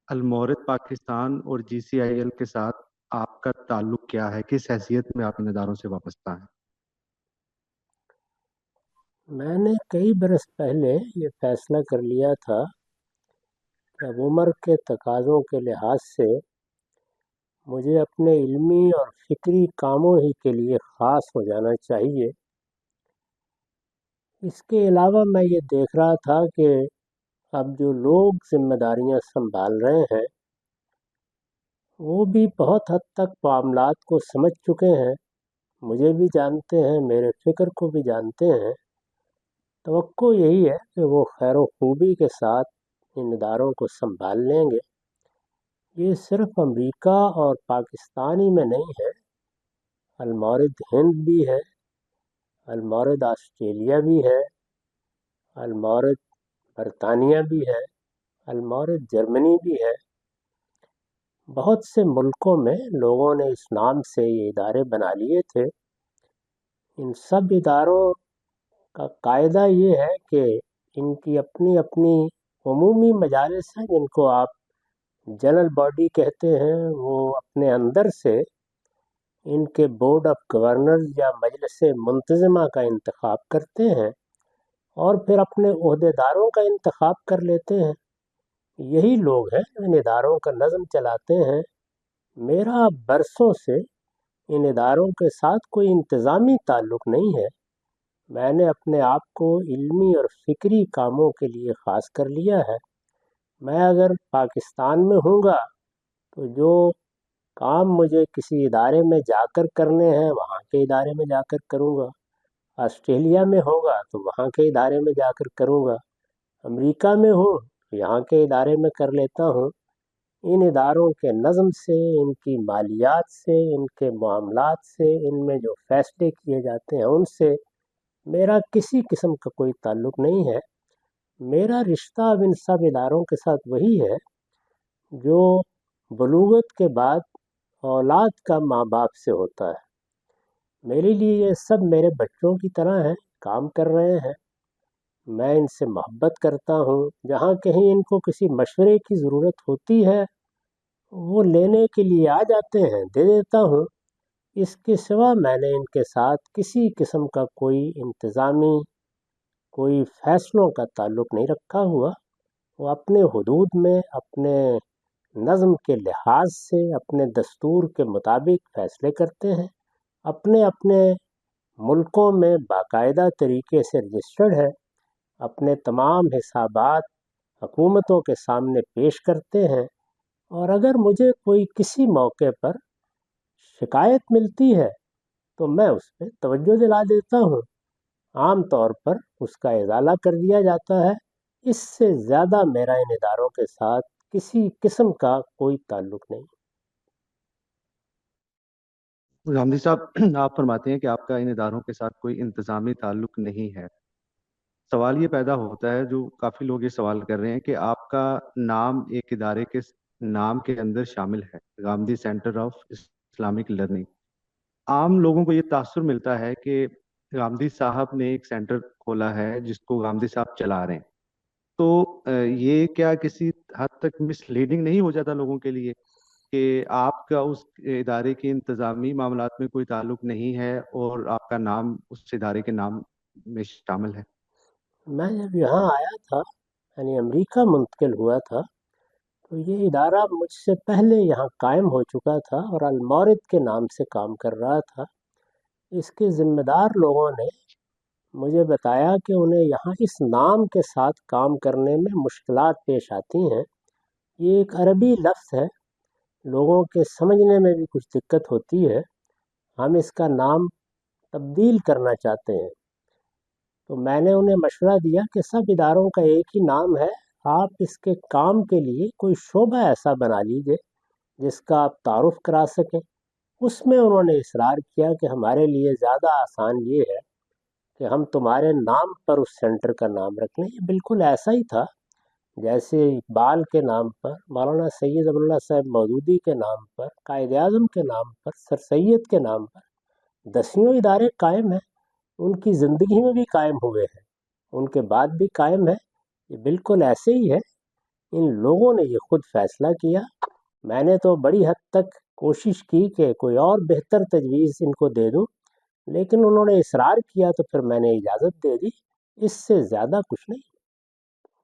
المورد پاکستان اور جی سی I L کے ساتھ آپ کا تعلق کیا ہے؟ کس حیثیت میں آپ ان اداروں سے وابستہ ہیں؟ میں نے کئی برس پہلے یہ فیصلہ کر لیا تھا کہ اب عمر کے تقاضوں کے لحاظ سے مجھے اپنے علمی اور فکری کاموں ہی کے لیے خاص ہو جانا چاہیے۔ اس کے علاوہ میں یہ دیکھ رہا تھا کہ اب جو لوگ ذمہ داریاں سنبھال رہے ہیں وہ بھی بہت حد تک معاملات کو سمجھ چکے ہیں، مجھے بھی جانتے ہیں، میرے فکر کو بھی جانتے ہیں۔ توقع یہی ہے کہ وہ خیر و خوبی کے ساتھ ان اداروں کو سنبھال لیں گے۔ یہ صرف امریکہ اور پاکستانی میں نہیں ہے، المورد ہند بھی ہے، المورد آسٹریلیا بھی ہے، المورد برطانیہ بھی ہے، المورد جرمنی بھی ہے۔ بہت سے ملکوں میں لوگوں نے اس نام سے یہ ادارے بنا لیے تھے۔ ان سب اداروں کا قاعدہ یہ ہے کہ ان کی اپنی اپنی عمومی مجالس ہیں، جن کو آپ جنرل باڈی کہتے ہیں۔ وہ اپنے اندر سے ان کے بورڈ آف گورنرز یا مجلس منتظمہ کا انتخاب کرتے ہیں اور پھر اپنے عہدے داروں کا انتخاب کر لیتے ہیں۔ یہی لوگ ہیں جو ان اداروں کا نظم چلاتے ہیں۔ میرا برسوں سے ان اداروں کے ساتھ کوئی انتظامی تعلق نہیں ہے۔ میں نے اپنے آپ کو علمی اور فکری کاموں کے لیے خاص کر لیا ہے۔ میں اگر پاکستان میں ہوں گا تو جو کام مجھے کسی ادارے میں جا کر کرنے ہیں وہاں کے ادارے میں جا کر کروں گا، آسٹریلیا میں ہوگا تو وہاں کے ادارے میں جا کر کروں گا، امریکہ میں ہوں تو یہاں کے ادارے میں کر لیتا ہوں۔ ان اداروں کے نظم سے، ان کی مالیات سے، ان کے معاملات سے، ان میں جو فیصلے کیے جاتے ہیں ان سے میرا کسی قسم کا کوئی تعلق نہیں ہے۔ میرا رشتہ اب ان سب اداروں کے ساتھ وہی ہے جو بلوغت کے بعد اولاد کا ماں باپ سے ہوتا ہے۔ میرے لیے یہ سب میرے بچوں کی طرح ہیں، کام کر رہے ہیں۔ میں ان سے محبت کرتا ہوں۔ جہاں کہیں ان کو کسی مشورے کی ضرورت ہوتی ہے وہ لینے کے لیے آ جاتے ہیں، دے دیتا ہوں۔ اس کے سوا میں نے ان کے ساتھ کسی قسم کا کوئی انتظامی، کوئی فیصلوں کا تعلق نہیں رکھا ہوا۔ وہ اپنے حدود میں، اپنے نظم کے لحاظ سے، اپنے دستور کے مطابق فیصلے کرتے ہیں۔ اپنے اپنے ملکوں میں باقاعدہ طریقے سے رجسٹرڈ ہے، اپنے تمام حسابات حکومتوں کے سامنے پیش کرتے ہیں، اور اگر مجھے کوئی کسی موقع پر شکایت ملتی ہے تو میں اس پہ توجہ دلا دیتا ہوں۔ عام طور پر اس کا ازالہ کر دیا جاتا ہے۔ اس سے زیادہ میرا ان اداروں کے ساتھ کسی قسم کا کوئی تعلق نہیں۔ غامدی صاحب، آپ فرماتے ہیں کہ آپ کا ان اداروں کے ساتھ کوئی انتظامی تعلق نہیں ہے۔ سوال یہ پیدا ہوتا ہے، جو کافی لوگ یہ سوال کر رہے ہیں، کہ آپ کا نام ایک ادارے کے نام کے اندر شامل ہے، Ghamidi centre of Islamic learning. عام لوگوں کو یہ تاثر ملتا ہے کہ غامدی صاحب نے ایک سینٹر کھولا ہے جس کو غامدی صاحب چلا رہے ہیں۔ تو یہ کیا کسی حد تک مس لیڈنگ نہیں ہو جاتا لوگوں کے لیے کہ آپ کا اس ادارے کے انتظامی معاملات میں کوئی تعلق نہیں ہے اور آپ کا نام اس ادارے کے نام میں شامل ہے؟ میں جب یہاں آیا تھا، یعنی امریکہ منتقل ہوا تھا، تو یہ ادارہ مجھ سے پہلے یہاں قائم ہو چکا تھا اور المورد کے نام سے کام کر رہا تھا۔ اس کے ذمہ دار لوگوں نے مجھے بتایا کہ انہیں یہاں اس نام کے ساتھ کام کرنے میں مشکلات پیش آتی ہیں۔ یہ ایک عربی لفظ ہے، لوگوں کے سمجھنے میں بھی کچھ دقت ہوتی ہے۔ ہم اس کا نام تبدیل کرنا چاہتے ہیں۔ تو میں نے انہیں مشورہ دیا کہ سب اداروں کا ایک ہی نام ہے، آپ اس کے کام کے لیے کوئی شعبہ ایسا بنا لیجئے جس کا آپ تعارف کرا سکیں۔ اس میں انہوں نے اصرار کیا کہ ہمارے لیے زیادہ آسان یہ ہے کہ ہم تمہارے نام پر اس سینٹر کا نام رکھ لیں۔ یہ بالکل ایسا ہی تھا جیسے اقبال کے نام پر، مولانا سید ابواللہ صاحب مودودی کے نام پر، قائد اعظم کے نام پر، سر سید کے نام پر دسیوں ادارے قائم ہیں۔ ان کی زندگی میں بھی قائم ہوئے ہیں، ان کے بعد بھی قائم ہے۔ یہ بالکل ایسے ہی ہے۔ ان لوگوں نے یہ خود فیصلہ کیا. میں نے تو بڑی حد تک کوشش کی کہ کوئی اور بہتر تجویز ان کو دے دوں، لیکن انہوں نے اصرار کیا تو پھر میں نے اجازت دے دی. اس سے زیادہ کچھ نہیں.